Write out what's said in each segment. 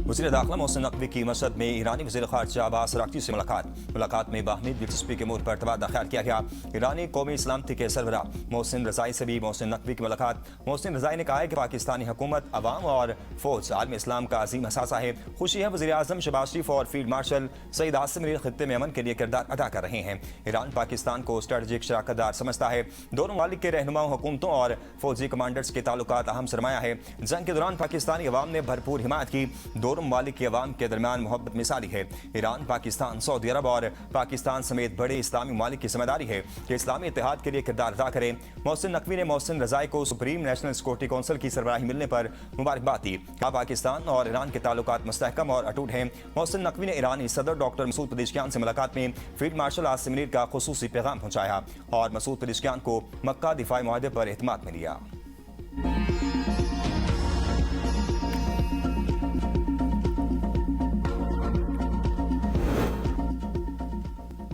वज़ीर दाखिला मोहसिन नकवी की मसद में ईरानी वज़ीर ख़ारजा अब्बास अराग़ची से मुलाकात में बाहमी दिलचस्पी के मोड़ पर तबादला ख्याल किया गया। ईरानी कौमी सलामती के सरबराह मोहसिन रज़ाई से भी मोहसिन नकवी की मुलाकात। मोहसिन रज़ाई ने कहा है कि पाकिस्तानी हुकूमत, अवाम और फ़ौज आलम इस्लाम का अजीम असासा है। खुशी है वज़ीर आज़म शहबाज शरीफ और फील्ड मार्शल सईद आसिम मीर खित्ते में अमन के लिए किरदार अदा कर रहे हैं। ईरान पाकिस्तान को स्ट्रेटजिक शराकतदार समझता है। दोनों ममालिक के रहनुमाओं, हुकूमतों और फौजी कमांडर्स के ताल्लुकात अहम सरमाया है। जंग के दौरान पाकिस्तानी अवाम ने भरपूर हिमायत की। दोनों ममालिक के अवाम के दरमियान मोहब्बत मिसाली है। ईरान, पाकिस्तान, सऊदी अरब और पाकिस्तान समेत बड़े इस्लामी ममालिक की जिम्मेदारी है कि इस्लामी इत्तेहाद के लिए किरदार अदा करें। मोहसिन नकवी ने मोहसिन रज़ाई को सुप्रीम नेशनल सिक्योरिटी काउंसिल की सरबराही मिलने पर मुबारकबाद दी। पाकिस्तान और ईरान के ताल्लुकात मुस्तहकम और अटूट हैं। मोहसिन नकवी ने ईरानी सदर डॉक्टर मसूद पेज़ेशकियान से मुलाकात में फील्ड मार्शल आसिम मीर का खुसूसी पैगाम पहुंचाया और मसूद पेज़ेशकियान को मक्का दिफाई मुआहदे पर एतमाद में लिया।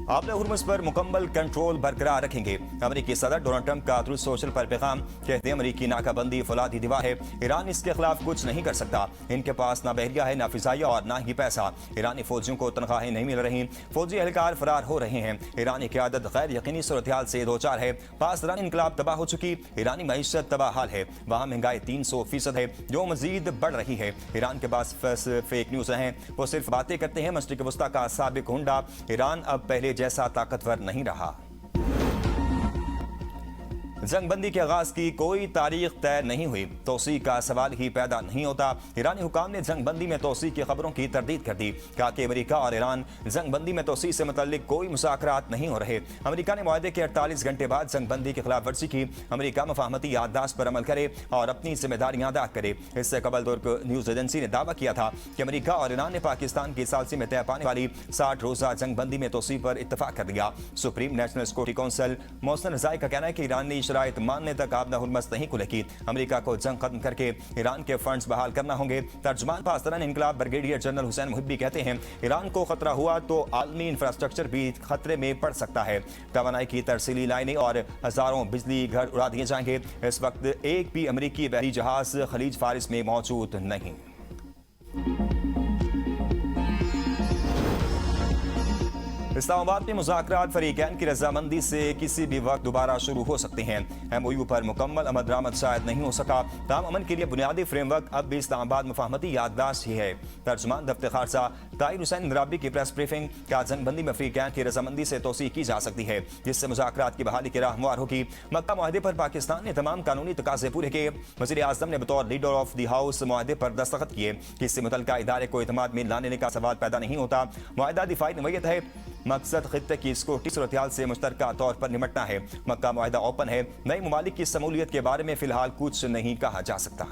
आपने हुर्मुज़ पर मुकम्मल कंट्रोल बरकरार रखेंगे। अमेरिकी सदर डोनाल्ड ट्रंप का ट्रूथ सोशल पर पैगाम, कहते हैं अमेरिकी नाकाबंदी फौलादी दीवार है। ईरान इसके खिलाफ कुछ नहीं कर सकता। इनके पास ना बहरिया है, ना फिजाइया और ना ही पैसा। ईरानी फौजियों को तनख्वाहें नहीं मिल रही, फौजी एहलकार फरार हो रहे हैं। ईरानी क़यादत गैर यकीनी सूरत हाल से दो चार है। पासदारान इनकलाब तबाह हो चुकी, ईरानी मईशत तबाह हाल है। वहाँ महंगाई 300% है जो मजीद बढ़ रही है। ईरान के पास फेक न्यूज़ हैं, वो सिर्फ बातें करते हैं। मशरिक़ वस्ता का साबिक हुंडा ईरान अब पहले जैसा ताकतवर नहीं रहा। जंगबंदी के आगाज की कोई तारीख तय नहीं हुई, तोसी का सवाल ही पैदा नहीं होता। ईरानी हुकाम ने जंगबंदी में तोसी की खबरों की तरदीद कर दी। कहा कि अमेरिका और ईरान जंगबंदी में तोसी से मुतल्लिक कोई मुज़ाकरात नहीं हो रहे। अमेरिका ने मुआहदे के 48 घंटे बाद जंगबंदी की खिलाफ वर्जी की। अमेरिका मफाहमती याददाश्त पर अमल करे और अपनी जिम्मेदारियां अदा करे। इससे कबल तुर्क न्यूज़ एजेंसी ने दावा किया था कि अमेरिका और ईरान ने पाकिस्तान की सालसी में तय पाने वाली 60 रोज़ा जंगबंदी में तोसी पर इत्तफाक कर दिया। Supreme national security council Mohsen Rezaei का कहना है कि ईरान ने शराइत मानने तक आपदा हुर्मुज़ नहीं खुलेगी। अमेरिका को जंग खत्म करके ईरान के फंड्स बहाल करना होंगे। तर्जुमान पासदारान इनकलाब ब्रिगेडियर जनरल हुसैन मुहिब्बी कहते हैं, ईरान को खतरा हुआ तो आलमी इंफ्रास्ट्रक्चर भी खतरे में पड़ सकता है। तवानाई की तरसीली लाइनें और हजारों बिजली घर उड़ा दिए जाएंगे। इस वक्त एक भी अमेरिकी बहरी जहाज खलीज फारिस में मौजूद नहीं। इस्लामाबाद में मुज़ाकरात फरीकैन की रजामंदी से किसी भी वक्त दोबारा शुरू हो सकते हैं। MOU पर मुकम्मल अमल दरामद शायद नहीं हो सका, ताम अमन के लिए बुनियादी फ्रेमवर्क अब भी इस्लामाबाद मफाहमती याददाश्त ही है। तर्जुमान दफ्तर खारजा ताहिर हुसैन इंदराबी की प्रेस ब्रीफिंग का जंगबंदी में फरीकैन की रजामंदी से तोसी की जा सकती है, जिससे मुज़ाकरात की बहाली की राह हमवार होगी। मक्का मुआहदे पर पाकिस्तान ने तमाम कानूनी तकाज़े पूरे किए। वज़ीर आज़म ने बतौर लीडर ऑफ द हाउस मुआहदे पर दस्तखत किए कि इससे मुतल्लिका इदारे को एतमाद में लाने का सवाल पैदा नहीं होता। मुआहदा दिफाई नवैयत है, मकसद खित्ते की सिक्योरिटी सूरत हाल से मुश्तरका तौर पर निपटना है। मक्का मुआहदा ओपन है, नई ममालिक की शमूलियत के बारे में फिलहाल कुछ नहीं कहा जा सकता।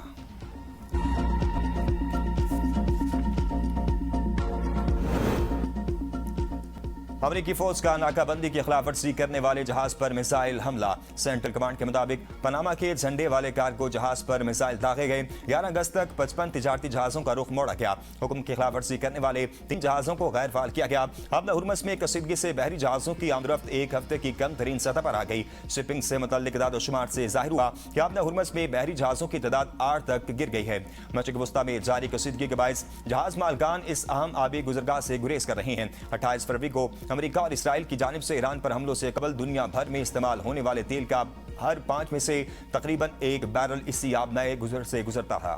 अमेरिकी फौज का नाकाबंदी की खिलाफ वर्जी करने वाले जहाज पर मिसाइल हमला। सेंट्रल कमांड के मुताबिक पनामा के झंडे वाले कार्गो जहाज पर मिसाइल दागे गए। 11 अगस्त तक 55 तिजारती जहाजों का रुख मोड़ा गया। हुक्म की खिलाफ वर्जी करने वाले 3 जहाजों को गैर फाल किया गया। हमला हुर्मुज़ में कसीदगी से बहरी जहाजों की आमदरफ्त एक हफ्ते की कम तरीन सतह पर आ गई। शिपिंग से मुतल्लिक दादोशुमार से जाहिर हुआ कि हमला हुर्मुज़ में बहरी जहाजों की तादाद 8 तक गिर गई है। मशरिक़ वस्ता में जारी कसीदगी के बायस जहाज मालकान इस अहम आबी गुजरगाह से गुरेज कर रहे हैं। 28 फरवरी को अमेरिका और इसराइल की जानिब से ईरान पर हमलों से कबल दुनिया भर में इस्तेमाल होने वाले तेल का हर 5 में से तकरीबन 1 बैरल इसी आबनाए गुजर से गुजरता था।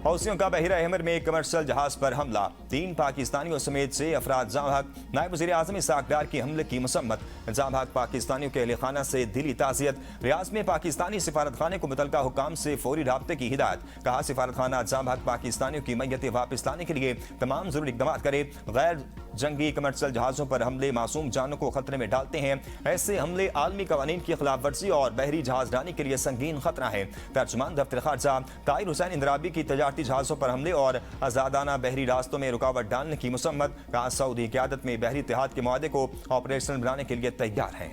हौसियों का बहिरा अहमर में एक कमर्शियल जहाज पर हमला, 3 पाकिस्तानियों समेत 6 अफराद जाँ-बहक। नायब वज़ीर आज़म इसाक डार की हमले की मसम्मत। जाँ-बहक पाकिस्तानियों के अहले खाना से दिली ताज़ियत। रियाज में पाकिस्तानी सिफारत खाने को मुतल्लिका हुकाम से फौरी राब्ते की हिदायत। कहा सिफारत खाना जाँ-बहक पाकिस्तानियों की मैयतें वापस लाने के लिए तमाम जरूरी इक़दाम करे। गैर जंगी कमर्शियल जहाज़ों पर हमले मासूम जानों को खतरे में डालते हैं। ऐसे हमले आलमी कवानीन की खिलाफ वर्जी और बहरी जहाजरानी के लिए संगीन खतरा है। तर्जुमान दफ्तर खारजा ताहिर हुसैन इंदराबी की तजारती जहाज़ों पर हमले और आज़ादाना बहरी रास्तों में रुकावट डालने की मुसम्मत। कहा सऊदी क़यादत में बहरी इत्तेहाद के मुआहदे को ऑपरेशनल बनाने के लिए तैयार हैं।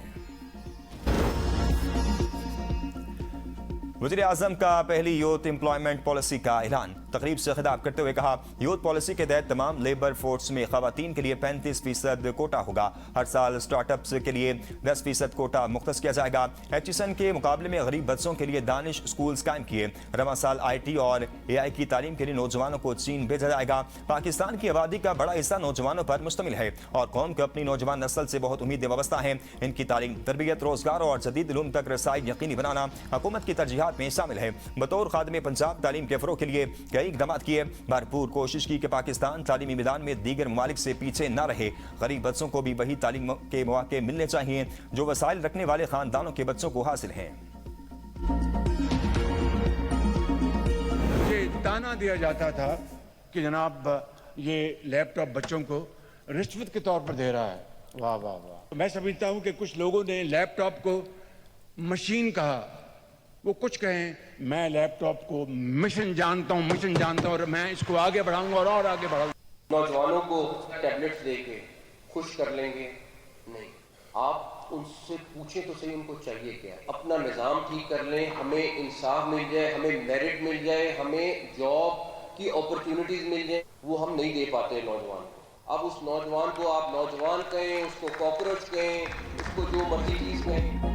वज़ीर आज़म का पहली यूथ एम्प्लॉयमेंट पॉलिसी का ऐलान। तकरीब से खिताब करते हुए कहा, यूथ पॉलिसी के तहत तमाम लेबर फोर्स में खवातीन के लिए 35% कोटा होगा। हर साल स्टार्टअप्स के लिए 10% कोटा मुख्तस किया जाएगा। HSN के मुकाबले में गरीब बच्चों के लिए दानिश स्कूल्स कायम किए। रवा साल IT और AI की तालीम के लिए नौजवानों को चीन भेजा जाएगा। पाकिस्तान की आबादी का बड़ा हिस्सा नौजवानों पर मुश्तमिल है और कौम को अपनी नौजवान नस्ल से बहुत उम्मीदें वाबस्ता हैं। इनकी तालीम, तरबियत, रोजगार और जदीद इल्म तक रसाई यकीनी बनाना हुकूमत की तरजीहात में शामिल है। बतौर खादिम पंजाब तालीम के फरोग के लिए कई इक़दाम किए। भरपूर कोशिश की कि पाकिस्तान तालीमी मैदान में दीगर ममालिक से पीछे न रहे। गरीब बच्चों को भी वही तालीम के मौके मिलने चाहिए जो वसाइल रखने वाले खानदानों के बच्चों को हासिल हैं। ये ताना दिया जाता था कि जनाब ये लैपटॉप बच्चों को रिश्वत के तौर पर दे रहा है। वाह वाह वाह। मैं समझता हूं कि कुछ लोगों ने लैपटॉप को मशीन कहा। वो कुछ कहें, मैं लैपटॉप को मिशन जानता हूं और मैं इसको आगे बढ़ाऊंगा और आगे बढ़ाऊंगा। नौजवानों को टैबलेट्स देके खुश कर लेंगे नहीं, आप उनसे पूछें तो सही उनको चाहिए क्या। अपना निज़ाम ठीक कर लें, हमें इंसाफ मिल जाए, हमें मेरिट मिल जाए, हमें जॉब की अपॉर्चुनिटीज मिल जाए, वो हम नहीं दे पाते नौजवान को। अब उस नौजवान को आप नौजवान कहें, उसको कॉकरोच कहें, उसको जो मर्जी चीज़ कहें।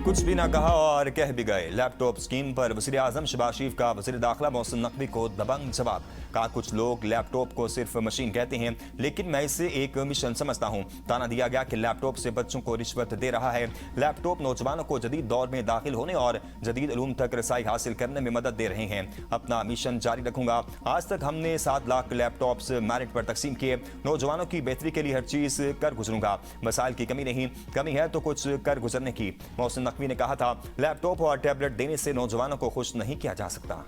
कुछ भी ना कहा और कह भी गए। लैपटॉप स्कीम पर वज़ीर आज़म शहबाज शरीफ का वज़ीर दाखिला मोहसिन नकवी को दबंग जवाब। कहा, कुछ लोग लैपटॉप को सिर्फ मशीन कहते हैं, लेकिन मैं इसे एक मिशन समझता हूं। ताना दिया गया कि लैपटॉप से बच्चों को रिश्वत दे रहा है। लैपटॉप नौजवानों को जदीद दौर में दाखिल होने और जदीद इल्म तक रसाई हासिल करने में मदद दे रहे हैं। अपना मिशन जारी रखूंगा। आज तक हमने 7 लाख लैपटॉप्स मेरिट पर तकसीम किए। नौजवानों की बेहतरी के लिए हर चीज़ कर गुजरूंगा। वसाइल की कमी नहीं, कमी है तो कुछ कर गुजरने की। मोहसिन नकवी ने कहा था, लैपटॉप और टैबलेट देने से नौजवानों को खुश नहीं किया जा सकता।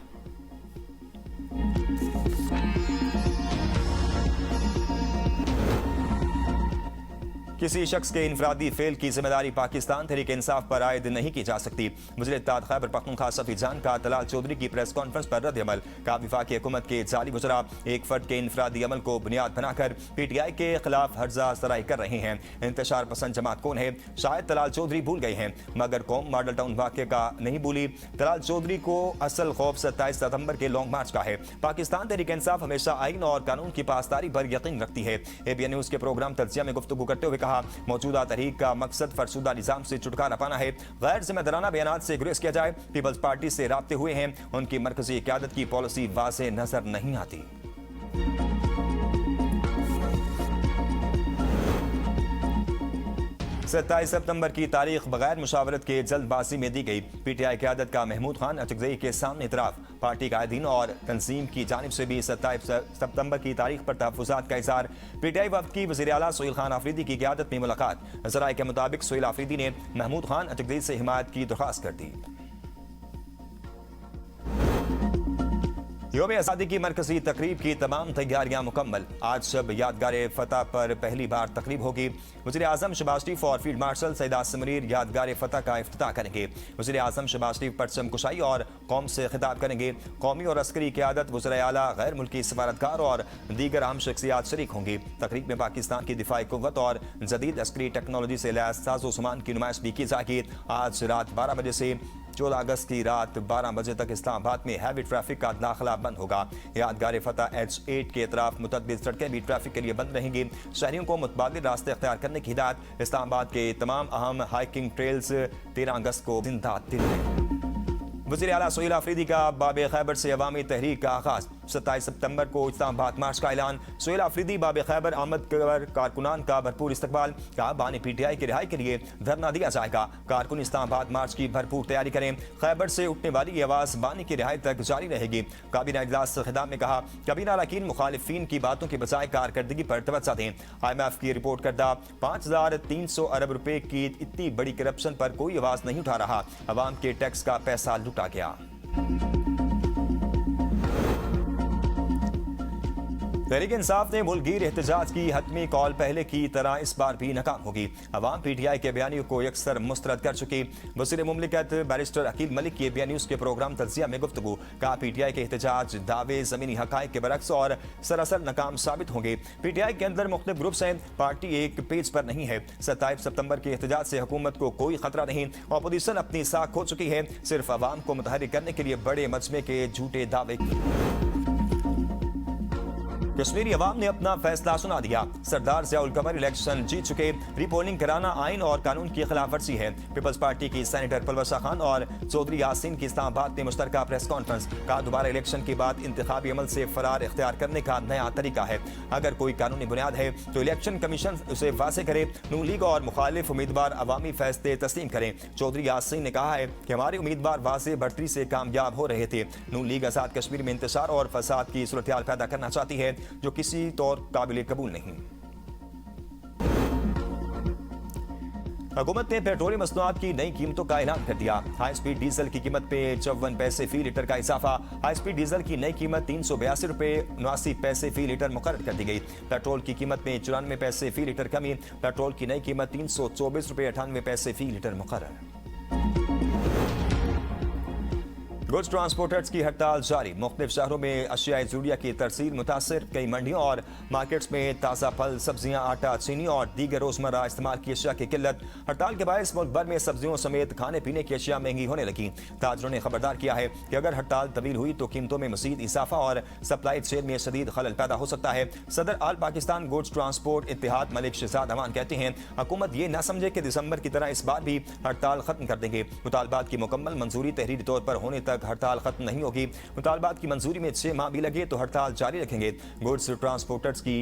किसी शख्स के इनफरादी फेल की जिम्मेदारी पाकिस्तान तहरीक इंसाफ पर आयद नहीं की जा सकती। वज़ीर इत्तेहाद खैबर पख्तूनख्वा सफ़ी जान का तलाल चौधरी की प्रेस कॉन्फ्रेंस पर रद्द अमल। का वफाकी हुकूमत के जाली वज़रा एक फर्द के इनफरादी अमल को बुनियाद बनाकर PTI के खिलाफ हर्जा सराई कर रहे हैं। इंतशार पसंद जमात कौन है, शायद तलाल चौधरी भूल गए हैं, मगर कौम मॉडल टाउन वाक़े का नहीं भूली। तलाल चौधरी को असल खौफ 27 सितंबर के लॉन्ग मार्च का है। पाकिस्तान तहरीक इंसाफ हमेशा आइन और कानून की पासदारी पर यकीन रखती है। ABN न्यूज़ के प्रोग्राम तज्जिया में गुफ्तगू करते हुए कहा, मौजूदा तहरीक का मकसद फरसुदा निजाम से छुटकारा पाना है। गैर जिम्मेदाराना बयानात से गुरेज किया जाए। पीपल्स पार्टी से राब्ते हुए हैं, उनकी मरकजी क़यादत की पॉलिसी वाज़ेह नजर नहीं आती। 27 सितंबर की तारीख बगैर मुशावरत के जल्दबाजी में दी गई। PTI क़यादत का महमूद खान अचकज़ई के सामने इतराफ़। पार्टी कायदीन और तंजीम की जानिब से भी 27 सितंबर की तारीख पर तहफ़्फ़ुज़ात का इज़हार। PTI वफ़द की वज़ीर आला सोहेल खान आफरीदी की क़यादत में मुलाकात। ज़राए के मुताबिक सोहेल आफरीदी ने महमूद खान अचकज़ई से हिमायत की दरख्वास्त कर दी। यौम आज़ादी की मरकजी तकरीब की तमाम तैयारियां मुकम्मल। आज शब यादगार फतह पर पहली बार तकरीब होगी। वज़ीर आज़म शहबाज शरीफ और फील्ड मार्शल सैयद आसिम मुनीर यादगार फतह का इफ्तिताह करेंगे। वज़ीर आज़म शहबाज शरीफ परचम कुशाई और कौम से खिताब करेंगे। कौमी और अस्करी क़यादत, वज़ीर आला, गैर मुल्की सफारतकार और दीगर अहम शख्सियात शरीक होंगी। तकरीब में पाकिस्तान की दिफाई कुव्वत और जदीद अस्करी टेक्नोलॉजी से लैस साजो सामान की नुमाइश भी की जाएगी। आज रात 12 बजे से 14 अगस्त की रात 12 बजे तक इस्लामाबाद में हैवी ट्रैफिक का दाखिला बंद होगा। यादगार फतह H8 के अतराफ मुतअद्दिद सड़कें भी ट्रैफिक के लिए बंद रहेंगी। शहरियों को मुतबादिल रास्ते अख्तियार करने की हिदायत। इस्लामाबाद के तमाम अहम हाइकिंग ट्रेल्स 13 अगस्त को जिंदा दिल हैं। वज़ीर आला सोहेल आफरीदी का बाब खैबर से अवामी तहरीक का आगाज़। 27 सितंबर को इस्लामाबाद मार्च का ऐलान। सोहेल आफरीदी बाब खैबर आमद कर कारकुनान का भरपूर इस्तकबाल। कहा, बानी PTI की रिहाई के लिए धरना दिया जाएगा। कारकुन इस्लामाबाद मार्च की भरपूर तैयारी करें। खैबर से उठने वाली ये आवाज़ बानी की रिहाई तक जारी रहेगी। काबीना इजलास खिताब में कहा, काबीना अरकान मुखालिफिन की बातों के बजाय कारकर्दगी पर तवज्जो दें। IMF की रिपोर्ट करदा 5300 अरब रुपए की इतनी बड़ी करप्शन पर कोई आवाज़ नहीं उठा रहा। अवाम के टैक्स का पैसा लुटा गया। तहरीक इंसाफ ने मुल्कगीर एहतजाज की हतमी कॉल पहले की तरह इस बार भी नाकाम होगी। अवाम पीटीआई के बयानियों को यकसर मुस्तरद कर चुकी। वज़ीर मुमलिकत बैरिस्टर अकील मलिक की बी न्यूज़ के प्रोग्राम तज्जिया में गुफ्तगू। कहा पीटीआई के एहतजाज दावे ज़मीनी हक़ाइक़ के बरक्स और सरासर नाकाम साबित होंगे। पीटीआई के अंदर मुख्तलिफ ग्रुप्स हैं, पार्टी एक पेज पर नहीं है। 27 सितंबर के एहतजाज से हुकूमत को कोई खतरा नहीं। अपोजिशन अपनी साख खो चुकी है। सिर्फ अवाम को मुतहर्रिक करने के लिए बड़े मजमे के झूठे दावे। कश्मीरी अवाम ने अपना फैसला सुना दिया। सरदार ज़ियाउल कमर इलेक्शन जीत चुके। रीपोलिंग कराना आइन और कानून की खिलाफ वर्जी है। पीपल्स पार्टी की सेनेटर पलवसा खान और चौधरी यासीन की इस्लामाबाद में मुश्तरका प्रेस कॉन्फ्रेंस। कहा दोबारा इलेक्शन के बाद इंतखाबी अमल से फरार इख्तियार करने का नया तरीका है। अगर कोई कानूनी बुनियाद है तो इलेक्शन कमीशन उसे वाज़ेह करे। नून लीग और मुखालिफ उम्मीदवार अवामी फैसले तस्लीम करें। चौधरी यासीन ने कहा है कि हमारे उम्मीदवार वाज़ेह बढ़तरी से कामयाब हो रहे थे। नून लीग आज़ाद कश्मीर में इंतशार और फसाद की सूरत हाल पैदा करना चाहती है जो किसी तौर काबिल कबूल नहीं। हुकूमत ने पेट्रोलियम मसनूआत की नई कीमतों का ऐलान कर दिया। हाई स्पीड डीजल की कीमत पे 54 पैसे फी लीटर का इजाफा। हाई स्पीड डीजल की नई कीमत 382 रुपए 79 पैसे फी लीटर मुकर्रर कर दी गई। पेट्रोल की कीमत में 94 पैसे फी लीटर कमी। पेट्रोल की नई कीमत 324 रुपए 98 पैसे फी लीटर मुकर्रर। गुड्स ट्रांसपोर्टर्स की हड़ताल जारी। मुख्तलिफ शहरों में अशियाए ज़रूरिया की तरसील मुतासर। कई मंडियों और मार्केट्स में ताज़ा फल, सब्जियां, आटा, चीनी और दीगर रोजमर्रा इस्तेमाल की अशिया की किल्लत। हड़ताल के बायस मुल्क भर में सब्जियों समेत खाने पीने की अशिया महंगी होने लगी। ताजरों ने खबरदार किया है कि अगर हड़ताल तवील हुई तो कीमतों में मजीद इजाफा और सप्लाई चेन में शदीद खलल पैदा हो सकता है। सदर आल पाकिस्तान गुड्स ट्रांसपोर्ट इत्तेहाद मलिक शहजाद अमान कहते हैं हुकूमत ये न समझे कि दिसंबर की तरह इस बार भी हड़ताल खत्म कर देंगे। मुतालबात की मुकम्मल मंजूरी तहरीरी तौर पर होने तक हड़ताल खत्म नहीं होगी। मुतालबात की मंजूरी में 6 माह भी लगे तो हड़ताल जारी रखेंगे। गुड्स ट्रांसपोर्टर्स की